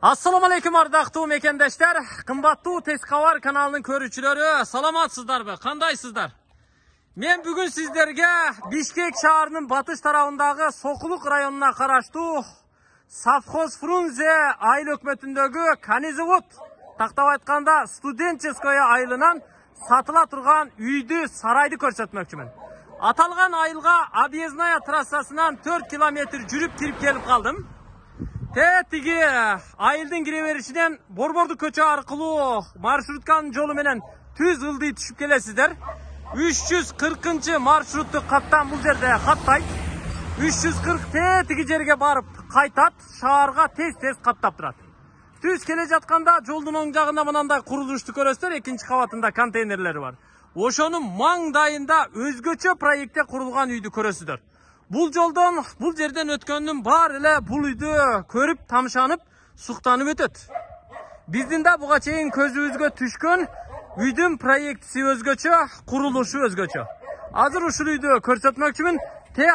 Assalamu alaikum ardaqtуу mekendештер, кымбаттуу Тескавар каналынын көрүүчүлөрү, саламатсыздарбы? Кандайсыздар? Мен бүгүн сиздерге Бишкек шаарынын батыш тарабындагы Сокулук районуна караштуу Совхоз Фрунзе айыл өкмөтүндөгү Канизавод, тактап айтканда студенческая айылынан сатыла турган үйдү, сарайды көрсөтмөкчүмүн. Аталган айылга объездная трассасынан 4 километр жүрүп кирип келип калдым. Тетиги айылдын кире беришинен Борборду көчө аркылуу маршрутканын жолу менен түз ылдый түшүп келесиздер. 340 маршрутту каттан бул жерде каттайт. 340 тетиги жерге барып кайтат, шаарга тез каттап турат. Түз келе жатканда жолдун оң жагында мынандай курулушту көрөсүздөр, экинчи кабатында контейнерлери бар. Ошонун маңдайында өзгөчө проектте курулган үйдү көрөсүздөр. Бул жолдон, бул жерден өткөндүн баары эле бул үйдү көрүп, тамшанып, суктанып өтөт. Биздин да буга чейин көзүбүзгө түшкөн үйдүн проектиси өзгөчө, курулушу өзгөчө. Азыр ушул үйдү көрсөтмөкчүмүн.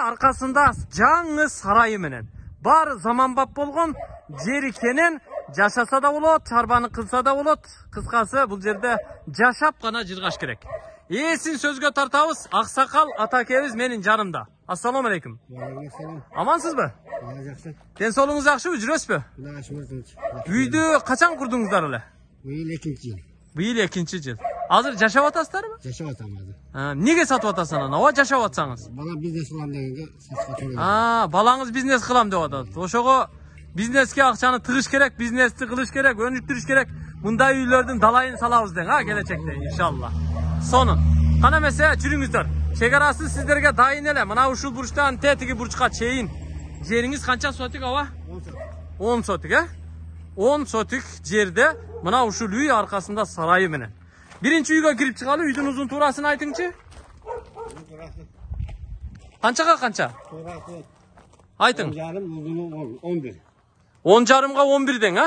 Аркасында жаңы сарайы менен. Баары заманбап болгон жер экенин, жашаса да болот, чарбаны кылса да болот. Кыскасы бул жерде жашап гана жыргаш керек. Эсин сөзгө тартабыз, Аксакал атакебиз менин жанымда. Ассаламу алейкум. Амансызбы? Ден соолугуңуз жакшыбы, жүрөсүзбү? Үйдү качан курдуңуздар эле? Быйыл экинчи жыл. Азыр жашап атасыздарбы? Жашап атам азыр. Эмнеге сатып атасың анан? Ооба жашап атсаңыз. Бала бизнес кылам дегенге сатып атам. Балаңыз бизнес кылам деп атат. Ошого бизнеске акчаны тыгыш керек, бизнести кылыш керек, өнүктүрүш керек. Мындай үйлөрдүн далайын салабыз дең, келечекте иншалла. Сонун. Кана эмесе жүрүңүздөр. Чек арасы сиздерге дайын эле. Мына ушул бурчтан тетиги бурчка чейин. Жериңиз канча сотик аба? 10 сотик, 10 сотик жерде мына ушул үй аркасында сарайы менен. Биринчи үйгө кирип чыгалы, үйдүн узун туурасын айтыңчы. Канчага канча? Айтың. 11. 10,5га 11 дең,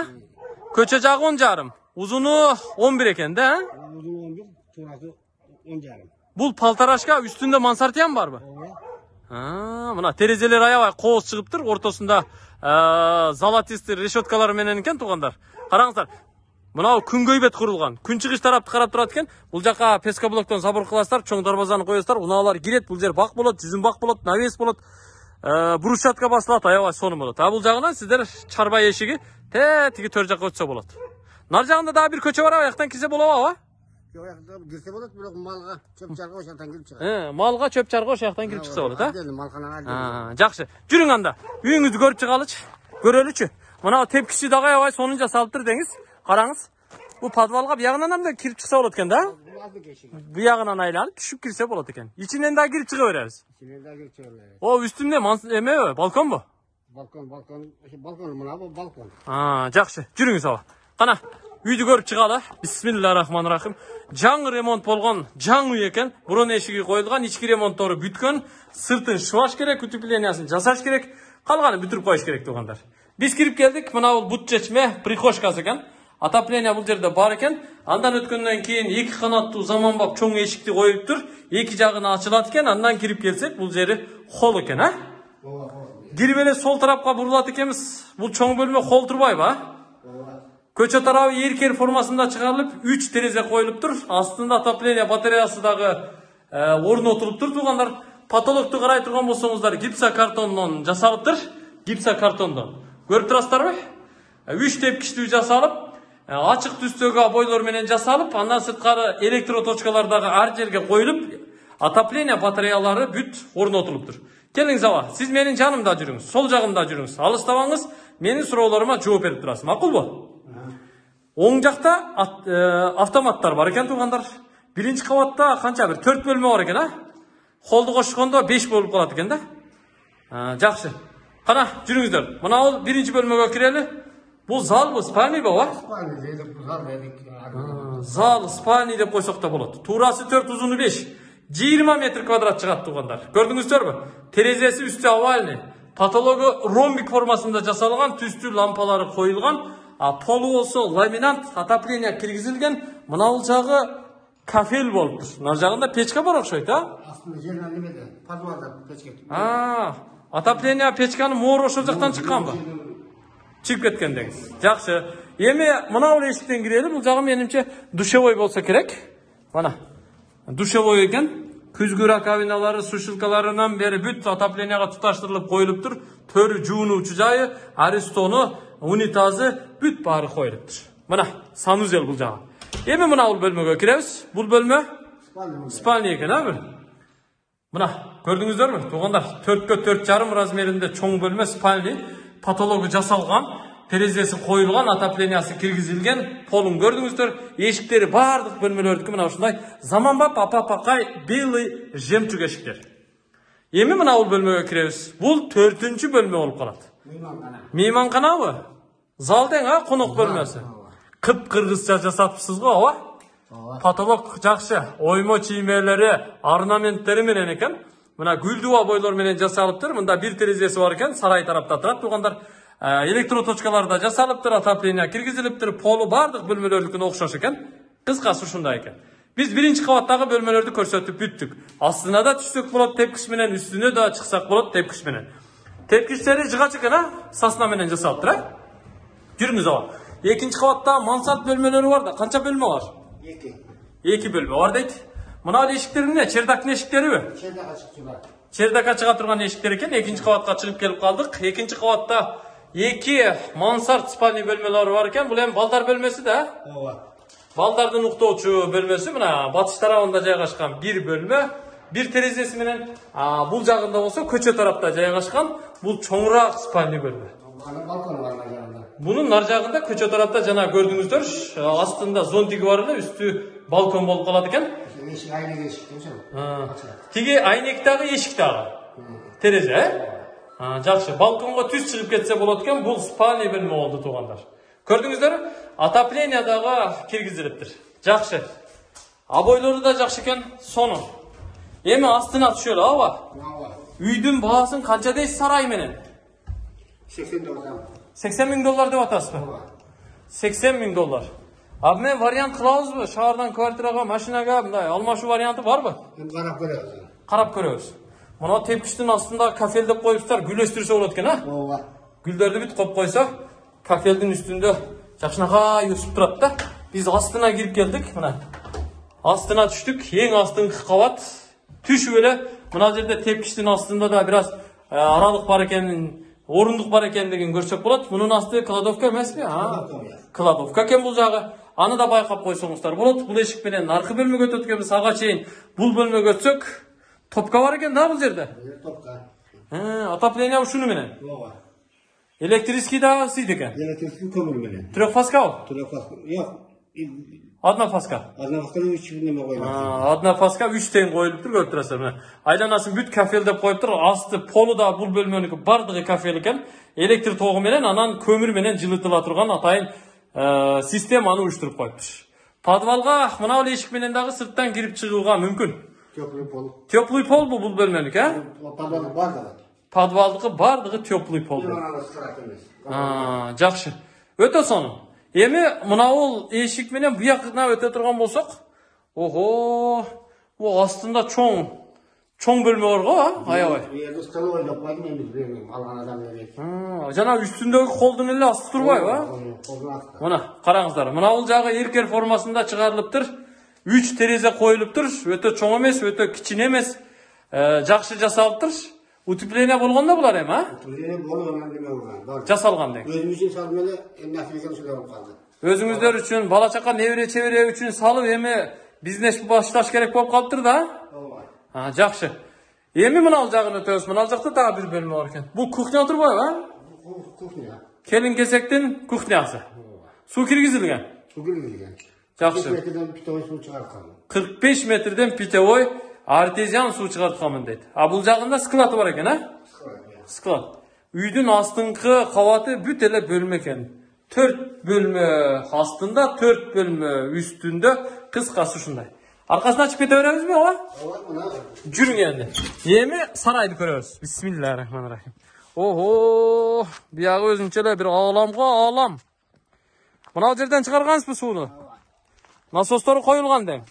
Көчө жагы 10,5. Узуну 11 экен да, Узуну 11, туурасы 10,5. Бул палтарашка үстүндө мансартиян барбы? Мына терезелер аябай кооз чыгыптыр, ортосунда золотистый решеткалар менен экен туугандар. Караңыздар. Мынау күнгөйбөт курулган. Күнчыгыш тарапты карап турат экен. Бул жака пескоблоктон забор кыласыздар, чоң дарбазаны коесуздар, унаалар кирет, бул жер бак болот, жүзүн бак болот, навес болот. Брусчатка басылат, аябай сонун болот. Бул жагынан сиздер чарба эшиги тетиги төр жакка өтсө болот. Нар жагында дагы бир көчө бар, аяктан кирсе болобу? Жок, кирсе болот, бирок малга чөп чарга ошоктон кирип чыгат. Малга чөп чарга ошоктон кирип чыкса болот, Малканан Жакшы. Жүрүң анда. Үйүңүздү көрүп чыгалычы. Көрөлүчү. Мына тепкичи дагы аябай сонун жасалыптыр деңиз. Караңыз. Бу подвалга биягынан да кирип чыкса болот экен да? Биягынан айланып түшүп кирсе болот экен. Ичинен да кирип чыга беребиз. Ичинен да кирип чыга беребиз. Үстүндө эмеби? Балконбу? Балкон мына бу балкон. Жакшы. Жүрүңүз аба. Кана, үйдү көрүп чыгалы. Бисмиллахиррахманиррахим. Жаңы ремонт болгон, жаңы үй экен. Бурун эшиги коюлган, ички ремонттору бүткөн. Сыртын шыбаш керек, утеплениyaсын жасаш керек. Калганы бүтүрүп коюш керек туугандар. Биз кирип келдик. Мына бул бут чечме прихожкасы экен. Отопление бул жерде бар экен. Андан өткөндөн кийин 2 канаттуу заманбап чоң эшикти коюптур. Эки жагына ачылат экен. Андан кирип келсек, бул жери холл экен, Кирип эле сол тарапка бурулат экенбиз. Бул чоң бөлмө холл турбайбы, Көчө тарабы эркер формасында чыгарылып, 3 терезе коюлуптур. Астында отопление батареясы дагы орнотулуптур туугандар. Потолокту карай турган болсоңуздар, гипсокартондон жасалыптыр. Гипсокартондон. Көрүп турасыздарбы? 3 тепкичтүү жасалып, ачык түстөгү бойлор менен жасалып, андан сырткары электроточкалар дагы ар жерге коюлуп, отопление батареялары бүт орнотулуптур. Келиңиз аба, сиз менин жанымда жүрүңүз, сол жагымда жүрүңүз. Алыстабаңыз, менин суроолорума жооп берип турасыз. Макулбу? Оң жакта автоматтар бар экен туугандар. Биринчи кабатта канча бир 4 бөлмө бар экен, Холду кошкондо 5 болуп калат экен да. Жакшы. Кана, жүрүңүздөр. Мына бул биринчи бөлмөгө кирели. Бул залбы, спальныйбы, Зал, спальный деп койсок да болот. Туурасы 4, узуну 5. 20 метр квадрат чыгат туугандар. Көрдүңүздөрбү? Терезеси үстү овальный. Потологу ромбик формасында жасалган, түстүү лампалары коюлган. Полу болсо ламинат, отопление киргизилген. Мына бул жагы кафель болуптур. Нар жагында печка бар окшойт, Астында жеринен немеде, подвалда печка. Отопление печканы моор ошол жактан чыкканбы? Чыгып кеткендегиз. Жакшы. Эми мына бул эшиктен кирели. Бул жагы менимче душевой болсо керек. Мана. Душевой экен. Күзгү раковиналары, сушилкаларынан бери бүт отопленияга туташтырылып коюлуптур. Төрү жуунуучу жайы, аристону, унитазы бүт баары коюлуптур. Мына санузел бул жагы. Эми мына бул бөлмөгө киребиз. Бул бөлмө спальня экен, а бир? Мына көрдүңүздөрмү? Туугандар, 4x4,5 размеринде чоң бөлмө спальня, потологу жасалган, терезеси коюлган, отоплениясы киргизилген, полун көрдүңүздөр, эшиктери бардык бөлмөлөрдүкү мына ушундай заманбап апа-пакай белый жемчуг эшиктер. Эми мына бул бөлмөгө киребиз. Бул 4-чү бөлмө болуп калат. Мейманканабы? Зал дең, а, конок бөлмөсү. Кып-кыргызча жасапсыз го, ооба? Потолок жакшы, оймо чиймелери, орнаменттери менен экен. Мына гүлдүү обойлор менен жасалыптыр. Мында бир терезеси бар экен, сарай тарапта турат. Туугандар, электроточкалар да жасалыптыр, отопление киргизилиптир, полу бардык бөлмөлөрдүкүнө окшош экен. Кыскасы ушундай экен. Биз биринчи кабаттагы бөлмөлөрдү көрсөтүп бүттүк. Астына да түшсөк болот тепкич менен, үстүнө да чыксак болот тепкич менен. Тепкичтери жыгач экен, а? Сасна менен жасалыптыр, а? Жүрүңүз ага. Экинчи кабатта мансард бөлмөлөрү бар да, канча бөлмө бар? 2 бөлмө бар дейт. Мына эшиктер эмне? Чердактын эшиктериби? Чердакка чыга турган эшиктер экен. Экинчи кабатка чыгып келип калдык. Экинчи кабатта 2 мансард спальня бөлмөлөрү бар экен. Бул эми балдар бөлмөсү да? Ооба. Балдардын уктоочу бөлмөсү мына батыш тарабында жайгашкан бир бөлмө. Бир терезеси менен бул жагында болсо көчө тарапта жайгашкан. Бул чоңураак спальня бөлмө. Bunun nar jagында көчө тарапта жана көрдүңүздөр, астында зонтиги бар эле, үстү балкон болуп калат экен. Эшик айнек эшик болсо. Тиги айнектагы эшик дагы. Терезе, жакшы. Балконго түз чыгып кетсе болот экен. Бул спальня бөлмө болду туугандар. Көрдүңүздөр, отопление дагы киргизилиптир. Жакшы. Обойлору да жакшы экен, сону. Эми астына түшөлү, ооба? Үйдүн баасын канча дейсиз сарай менен? $80. $80,000 деп атасызбы? $80,000. Абы мен вариант кылабызбы? Шаардан квартирага, машинага мындай алмашуу варианты барбы? Карап көрөбүз. Карап көрөбүз. Мына тепкичтин астында кафел деп коюптар, гүл өстүрсө болот экен, а? Ооба. Гүлдөрдү бүт коюп койсо, кафелдин үстүндө жакшынакай өсүп турат да. Биз астына кирип келдик, мына. Астына түштүк, эң астыңкы кабат. Түшүп эле, мына жерде тепкичтин астында да бир аз аралык бар экенин, орундук бар экендигин көрсөк болот. Мунун асты кладовка эмеспи? Кладовка экен бул жагы. Аны да байкап койсоңуздар болот. Бул эшик менен наркы бөлмөгө өтөт экенбиз. Ага чейин бул бөлмөгө өтсөк, топка бар экен да бул жерде. Топка. Отопление ушуну менен. Ооба. Электрический да сыйт экен. Электрический көмүр менен. Трехфаскабы? Трехфаска. Жок. Однофаска. Однофаска 3 неме коюлат. Однофаска 3 тең коюлуптур, көрүп турасыздар мына. Айланасын бүт кафел деп коюптур. Асты полу да бул бөлмөнүкү бардыгы кафел экен. Электр тогу менен анан көмүр менен жылытыла турган атайын системаны уюштуруп коюптур. Подвалга мына бул эшик менен дагы сырттан кирип чыгууга мүмкүн. Теплый пол. Теплый пол бул бөлмөнүк, а? Подвалдын бардыгы. Подвалдыкы бардыгы теплый пол. Жакшы. Өтө сону. Эми мына бул эшик менен буякына өтө турган болсок, ого, бул астында чоң бөлмө бар го, аябай. Столовый деп койдум эми алган адам элек. Жана үстүндөгү колдун эле асты турбайбы? Мына караңыздар, мына бул жагы эркер формасында чыгарылыптыр. 3 терезе коюлуптур, өтө чоң эмес, өтө кичине эмес, жакшы жасалыптыр. Утепление болгондо булар эми, а? Утепление болгон деме болгон. Жасалган дең. Өзүмүз үчүн салып эле эмне африкан ушундай болуп калды. Өзүңүздөр үчүн, бала чака небере чебере үчүн салып эми бизнес башташ керек болуп калыптыр да? Ооба. Жакшы. Эми мына бул жагын өтөбүз. Мына жакта дагы бир бөлмө бар экен. Бул кухня турбайбы, а? Кухня. Келин кезектин кухнясы. Суу киргизилген. Суу киргизилген. Жакшы. 45 метрден питовой суу чыгарткан. 45 метрден питовой артезиан суу чыгартканмын дейт. А бул жагында склад бар экен, а? Склад. Үйдүн астыңкы кабаты бүт эле бөлмө экен. 4 бөлмө астында, 4 бөлмө үстүндө, кыскасы ушундай. Аркасын ачып кете беребизби, ооба? Ооба. Жүрүң энди. Эми сарайды көрөбүз. Бисмиллахиррахманиррахим. Ого, биягы өзүнчө эле бир ааламга аалам. Мына жерден чыгаргансызбы сууну? Насостор коюлган дең.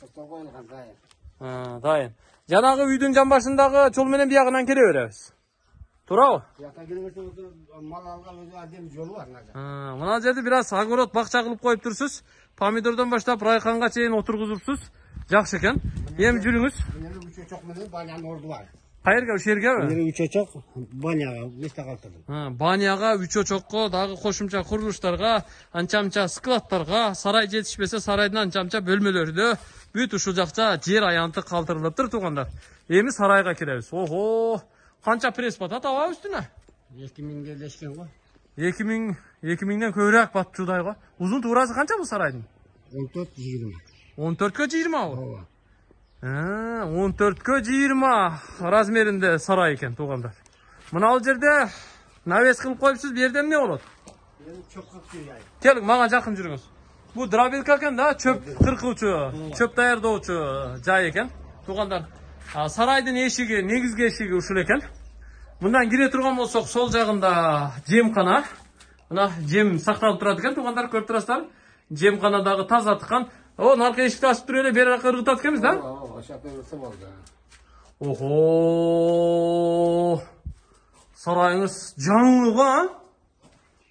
Дайын. Жанагы үйдүн жамбашындагы жол менен биягынан келе беребиз. Турабы? Yakta gelirse mal alga özü adem yolu var nerede? Мына жерде biraz огород бакча кылып коюп турсуз. Помидордон баштап райханга чейин отургузурсуз. Жакшы экен. Эми жүрүңүз. Benim üç uçak mı ne? Banyanın ordu var. Кайерге? Ушул жергеби? Benim üç uçak banyaga neste kaldırdım. Баняга, үч очокко, дагы кошумча курулуштарга, анча-мынча складтарга, сарай жетишпесе сарайдын анча-мынча бөлмөлөрүдө бүт ушул жакча жер аянты калтырылыптыр туугандар. Эми сарайга киребиз. Охо! Канча пресс батат аба үстүнө? 2000 gelleşken var. 2000ден көбүрөөк батчудай го. Узун туурасы канча бул сарайдын? 14-20. 14кө 20 абы. Ова. 14кө 20 размеринде сарай экен туугандар. Мына ал жерде навес кылып коюпсуз, бу жерде эмне болот? Benim çok kapsıyor yani. Келиң, мага жакын жүрүңүз. Бул дробилка экен да, чөп кыркуучу, чөп даярдоочу жай экен. Туугандар, сарайдын эшиги, негизги эшиги ушул экен. Мындан кире турган болсок, сол жагында жемкана. Мына жем сакталып турат экен, туугандар, көрүп турасыздар. Жемканадагы таза аткан. О, наркы эшикти ачып туруп эле бери жакка ыргытат экенбиз да? Ova, aşağıda ısı oldu. Охо! Сарайыңыз жаңы го, а?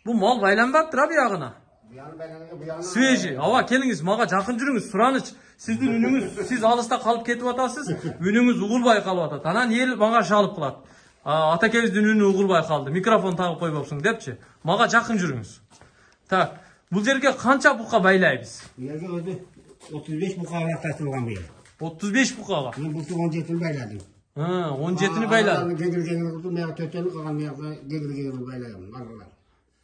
Бул мал байланбаптыр а биягына. Bu yanı bu yanı. Свежий. Аба, келиңиз, мага жакын жүрүңүз. Сураныч, сиздин үнүңүз, сиз алыста калып кетип атасыз, үнүңүз угулбай калып атат. Анан эл мага шалып калат. Атакебиздин үнү угулбай калды. Микрофон тагып койбопсуң депчи. Мага жакын жүрүңүз. Так, бул жерге канча бука байлайбыз? Bu yerge özü 35 mukavemet taşılgan bu yer. 35 bukага. Ben bu 17'ini bayladım. 17'ni bayladın. Gegir kurdum, meyve töteni kalan meyve gegir bayladım. Arılar.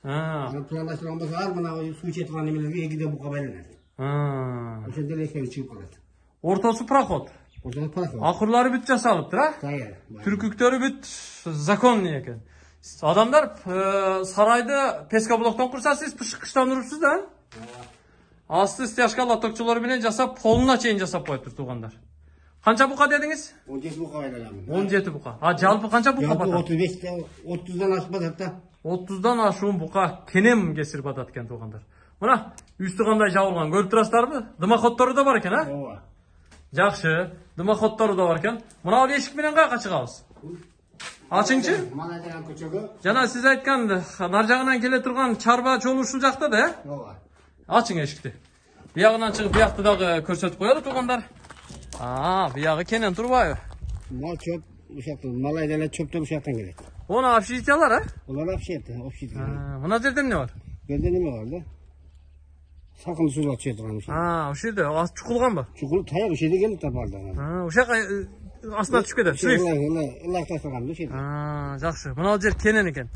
Yani planlaşılan olmasa var bana su içeti falan emelerge egide bu kabaylanır. O şekilde leşevi çıkıp kalır. Ортосу проход. Ortada parası var. Акырлары бүт жасалыптыр, а? Hayır. Түркүктөрү бүт законный экен. Адамдар сарайды пескоблоктон курса, сиз кыштан урупсуз да? Асты стяжка лотокчулар менен жасап, полуна чейин жасап коюптур туугандар. Канча бука дедиңиз? 17 bu kabaylanır. 17 бука. Жалпы канча бука Yapı батат? 35'te 30'dan aşmadı hatta. 30дан ашуун бука кенем кесир батат экен туугандар. Мына үстү кандай жабылган көрүп турасыздарбы? Дымоходтору да бар экен, а? Ova. Жакшы. Дымоходтору да бар экен. Мына ал эшик менен каяка чыгабыз? Ачыңчы? Manaydan köçögü. Жана сиз айткан нар жагынан келе турган чарба жол ушул жакта да, э? Ova. Ачың эшикти. Биягынан чыгып биякты дагы көрсөтүп коелу туугандар. Биягы кенен турбайбы? Mal çöp uşaktan. Malaydan çöp de uşaktan gelir. Оны общежитиялар, а? Onlar hapşetti. Hapşetti. Мына жерде эмне бар? Bende ne var da? Sakın sular çöktüren şey. Ушул жерде чукулганбы? Çukur tayar bir şeyde gelip tapardı. Ушул жака астына түшүп кетет. Слив. Allah taşıran bir şey. Жакшы. Мына ал жер кенен экен.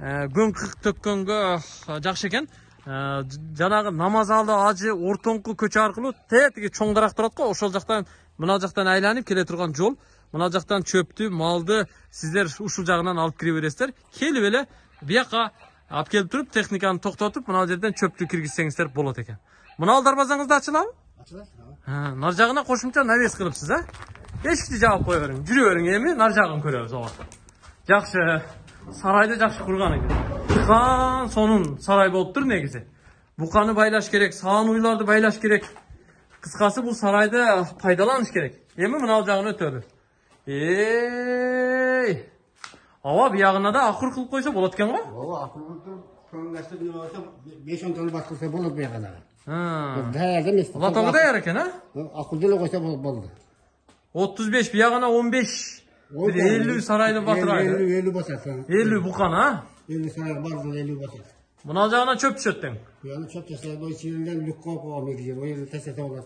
Көң кык төккөнгө жакшы экен. Жанагы намаз алды ажы ортоңку көчө аркылуу тетиги чоң дарак турат го, ошол жактан мына жактан айланып келе турган жол. Мына жактан чөптү, малды сиздер ушул жагынан алып кире бересиздер. Келип эле бияка алып келип туруп, техниканы токтотуп, мына жерден чөптү киргизсеңиздер болот экен. Мына ал дарбазаңыз да ачылабы? Açılır. Нар жагына кошумча навес кылыпсыз, а? Эшикти жаап кое бериң. Жүрө бериң эми, нар жагын көрөбүз ооба. Жакшы. Сарайды жакшы курган экен. Хан сонун сарай болуптур негизи. Буканы байлаш керек, саан уйларды байлаш керек. Кыскасы бул сарайды пайдаланыш керек. Эми мына ал жагына өтөлү. Аба биягына да акыр кылып койсо болот экен го? Ova akıllı prolongasyonu ne olsa 5-10 tane baskısı bulup bir kadar. Değerli mi? Латогу даяр экен, а? Akıllı koysa buldu. 35 биягына 15. 50 сарайды батырайды. 50 basar. 50 букана, 50 saray bazı 50 basar. Мына жагына чөп түшөт тең. Yani çok yaşayan o içinden lükko koyamıyor gidiyor. O yerini tesete olur.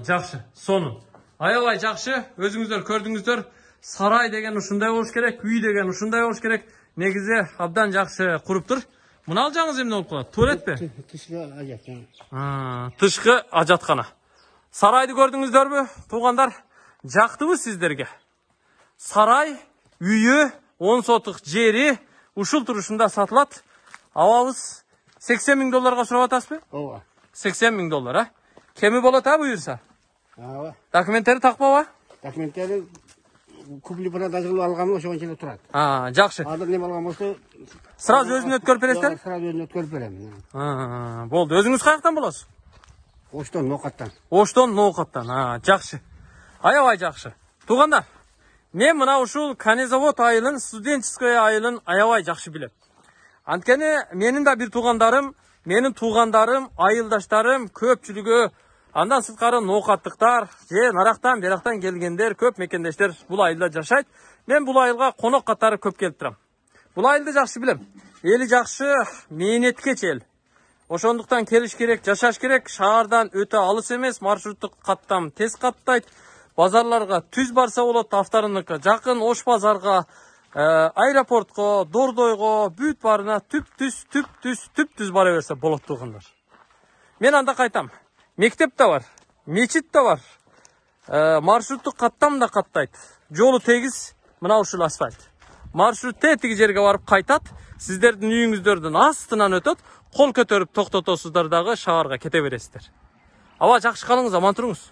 Жакшы, сонун. Аябай жакшы, өзүңүздөр көрдүңүздөр. Сарай деген ушундай болуш керек, үй деген ушундай болуш керек. Негизи абдан жакшы куруптур. Мына ал жаңыз эмне болуп калат? Туалетпи? Tışkı acayip. Тышкы ажаткана. Сарайды көрдүңүздөрбү, туугандар? Жактыбы сиздерге? Сарай, үйү, 10 сотук жери ушул турушунда сатылат. Абабыз $80,000 сурап атасызбы? Ova. $80,000, а? Кеми болот а буюрса? Ova. Документтери такпабы? Dokumentleri kubli продажылы алганын ошого чейин турат. Жакшы. Азыр неме алган болсо Сразу өзүнө өткөрүп бересиздер? Сразу өзүнө өткөрүп берем. Болду. Өзүңүз каяктан болосуз? Оштон, Ноокаттан. Оштон, Ноокаттан. Жакшы. Аябай жакшы. Туугандар, Мен мына ушул Конезавод айылын, студенческая айылын аябай жакшы билем. Анткени менин да бир туугандарым, менин туугандарым, айылдаштарым көпчүлүгү андан сырткары ноокаттыктар, же нарактан, берактан келгендер, көп мекендештер бул айылда жашайт. Мен бул айылга конок катары көп келип турам. Бул айылды жакшы билем. Эли жакшы, мээнеткеч эл. Ошондуктан келиш керек, жашаш керек. Шаардан өтө алыс эмес, маршруттук каттам тез каттайт. Базарларга түз барса болот, автарыныка жакын, Ош базарга, аэропортко, Дордойго, бүт барына түп-түз бара берсе болот туугандар. Мен анда кайтам. Мектеп да бар, мечит да бар. Маршруттук каттам да каттайт. Жолу тегиз, мына ушул асфальт. Маршрут тетиги жерге барып кайтат. Сиздердин үйүңүздөрдүн астынан өтөт. Кол көтөрүп токтотосуздар дагы шаарга кете бересиздер. Аба жакшы калыңыз, аман туруңуз.